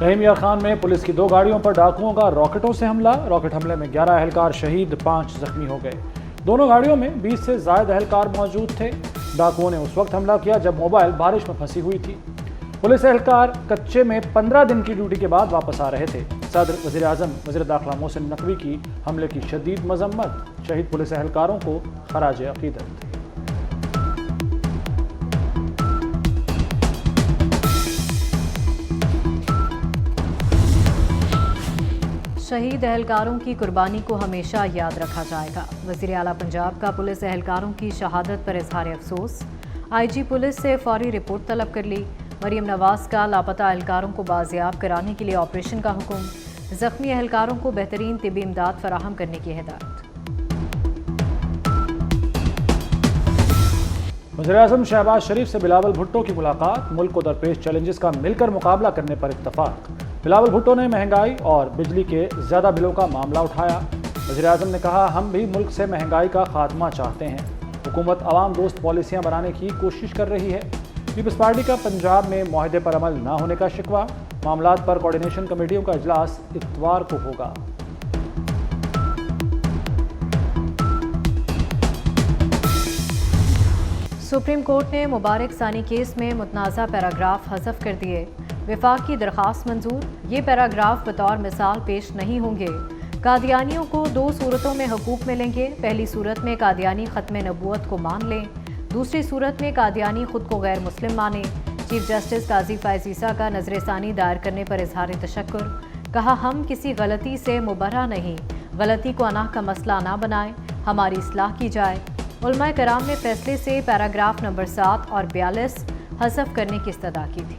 رحیم یار خان میں پولیس کی 2 گاڑیوں پر ڈاکوؤں کا راکٹوں سے حملہ، راکٹ حملے میں 11 اہلکار شہید، 5 زخمی ہو گئے۔ دونوں گاڑیوں میں 20 سے زائد اہلکار موجود تھے۔ ڈاکوؤں نے اس وقت حملہ کیا جب موبائل بارش میں پھنسی ہوئی تھی۔ پولیس اہلکار کچے میں 15 دن کی ڈیوٹی کے بعد واپس آ رہے تھے۔ صدر، وزیر اعظم، وزیر داخلہ محسن نقوی کی حملے کی شدید مذمت، شہید پولیس اہلکاروں کو خراج عقیدت۔ شہید اہلکاروں کی قربانی کو ہمیشہ یاد رکھا جائے گا۔ وزیر اعلیٰ پنجاب کا پولیس اہلکاروں کی شہادت پر اظہار افسوس، آئی جی پولیس سے فوری رپورٹ طلب کر لی۔ مریم نواز کا لاپتہ اہلکاروں کو بازیاب کرانے کے لیے آپریشن کا حکم، زخمی اہلکاروں کو بہترین طبی امداد فراہم کرنے کی ہدایت۔ وزیر اعظم شہباز شریف سے بلاول بھٹو کی ملاقات، ملک کو درپیش چیلنجز کا مل کر مقابلہ کرنے پر اتفاق۔ بلاول بھٹو نے مہنگائی اور بجلی کے زیادہ بلوں کا معاملہ اٹھایا۔ وزیر اعظم نے کہا، ہم بھی ملک سے مہنگائی کا خاتمہ چاہتے ہیں، حکومت عوام دوست پالیسیاں بنانے کی کوشش کر رہی ہے۔ پیپلز پارٹی کا پنجاب میں معاہدے پر عمل نہ ہونے کا شکوہ، معاملات پر کوارڈینیشن کمیٹیوں کا اجلاس اتوار کو ہوگا۔ سپریم کورٹ نے مبارک ثانی کیس میں متنازع پیراگراف حذف کر دیے۔ وفاق کی درخواست منظور، یہ پیراگراف بطور مثال پیش نہیں ہوں گے۔ قادیانیوں کو 2 صورتوں میں حقوق ملیں گے۔ پہلی صورت میں قادیانی ختم نبوت کو مان لیں، دوسری صورت میں قادیانی خود کو غیر مسلم مانیں۔ چیف جسٹس قاضی فائز عیسیٰ کا نظر ثانی دائر کرنے پر اظہار تشکر، کہا، ہم کسی غلطی سے مبرہ نہیں، غلطی کو انا کا مسئلہ نہ بنائیں، ہماری اصلاح کی جائے۔ علماء کرام نے فیصلے سے پیراگراف نمبر 7 اور 42 حذف کرنے کی استدعا کی تھی۔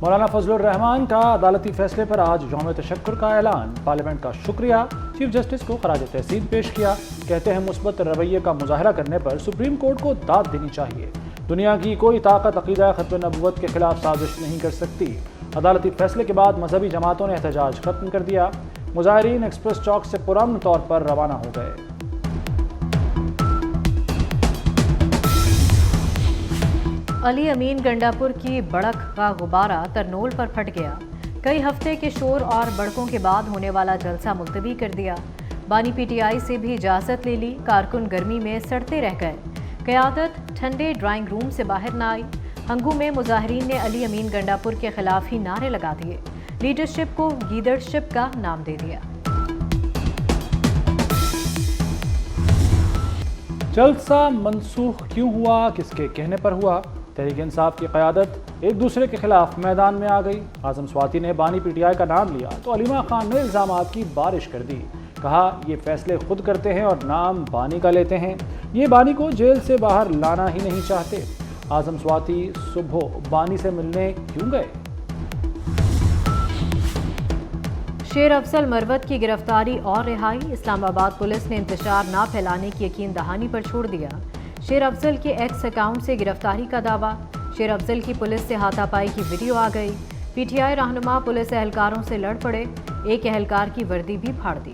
مولانا فضل الرحمان کا عدالتی فیصلے پر آج یوم تشکر کا اعلان، پارلیمنٹ کا شکریہ، چیف جسٹس کو خراج تحسین پیش کیا۔ کہتے ہیں مثبت رویے کا مظاہرہ کرنے پر سپریم کورٹ کو داد دینی چاہیے، دنیا کی کوئی طاقت عقیدہ ختم نبوت کے خلاف سازش نہیں کر سکتی۔ عدالتی فیصلے کے بعد مذہبی جماعتوں نے احتجاج ختم کر دیا، مظاہرین ایکسپریس چوک سے پرامن طور پر روانہ ہو گئے۔ علی امین گنڈاپور کی بڑک کا غبارہ ترنول پر پھٹ گیا، کئی ہفتے کے شور اور بڑکوں کے بعد ہونے والا جلسہ ملتوی کر دیا۔ بانی پی ٹی آئی سے بھی اجازت لے لی، کارکن گرمی میں سڑتے رہ گئے، قیادت ٹھنڈے ڈرائنگ روم سے باہر نہ آئی۔ ہنگو میں مظاہرین نے علی امین گنڈاپور کے خلاف ہی نعرے لگا دیے، لیڈرشپ کو گیدڑشپ کا نام دے دیا۔ جلسہ منسوخ کیوں ہوا، کس کے کہنے پر ہوا؟ تحریک انصاف کی قیادت ایک دوسرے کے خلاف میدان میں آ گئی۔ اعظم سواتی نے بانی پی ٹی آئی کا نام لیا تو علیمہ خان نے الزامات کی بارش کر دی، کہا یہ فیصلے خود کرتے ہیں اور نام بانی کا لیتے ہیں، یہ بانی کو جیل سے باہر لانا ہی نہیں چاہتے۔ اعظم سواتی صبح بانی سے ملنے کیوں گئے؟ شیر افضل مروت کی گرفتاری اور رہائی، اسلام آباد پولیس نے انتشار نہ پھیلانے کی یقین دہانی پر چھوڑ دیا۔ شیر افضل کے ایکس اکاؤنٹ سے گرفتاری کا دعویٰ، شیر افضل کی پولیس سے ہاتھا پائی کی ویڈیو آ گئی۔ پی ٹی آئی رہنما پولیس اہلکاروں سے لڑ پڑے، ایک اہلکار کی وردی بھی پھاڑ دی۔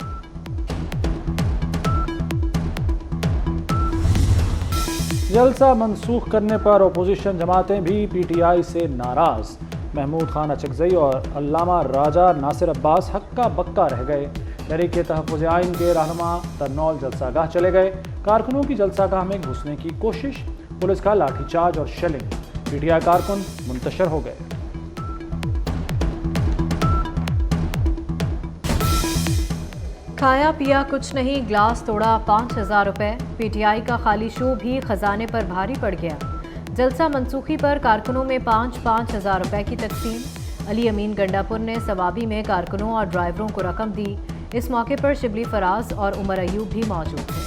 جلسہ منسوخ کرنے پر اپوزیشن جماعتیں بھی پی ٹی آئی سے ناراض، محمود خان اچکزئی اور علامہ راجہ ناصر عباس حق کا بکا رہ گئے۔ تحریک تحفظ آئین کے رہنما ترنول جلسہ گاہ چلے گئے، کارکنوں کی جلسہ گاہ میں گھسنے کی کوشش، پولیس کا لاٹھی چارج اور شیلنگ، پی ٹی آئی کارکن منتشر ہو گئے۔ کھایا پیا کچھ نہیں، گلاس توڑا 5000 روپے، پی ٹی آئی کا خالی شو بھی خزانے پر بھاری پڑ گیا۔ جلسہ منسوخی پر کارکنوں میں 5,000 روپے کی تقسیم، علی امین گنڈاپور نے ثوابی میں کارکنوں اور ڈرائیوروں کو رقم دی۔ اس موقع پر شبلی فراز اور عمر ایوب بھی موجود تھے۔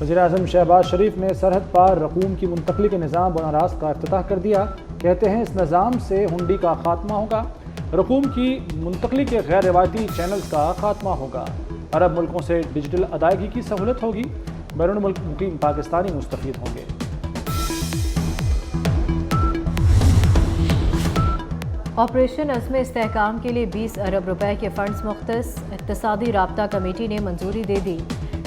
وزیر اعظم شہباز شریف نے سرحد پار رقوم کی منتقلی کے نظام براہ راست کا افتتاح کر دیا، کہتے ہیں اس نظام سے ہنڈی کا خاتمہ ہوگا، رقوم کی منتقلی کے غیر روایتی چینلز کا خاتمہ ہوگا، عرب ملکوں سے ڈیجیٹل ادائیگی کی سہولت ہوگی، بیرون ملک مقیم پاکستانی مستفید ہوں گے۔ آپریشن عزم استحکام کے لیے 20 ارب روپے کے فنڈز مختص، اقتصادی رابطہ کمیٹی نے منظوری دے دی۔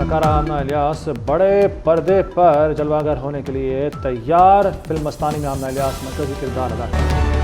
اداکارہ آمنہ الیاس بڑے پردے پر جلوہ گر ہونے کے لیے تیار. فلم مستانی میں آمنہ الیاس مرکزی کردار ادا کریں.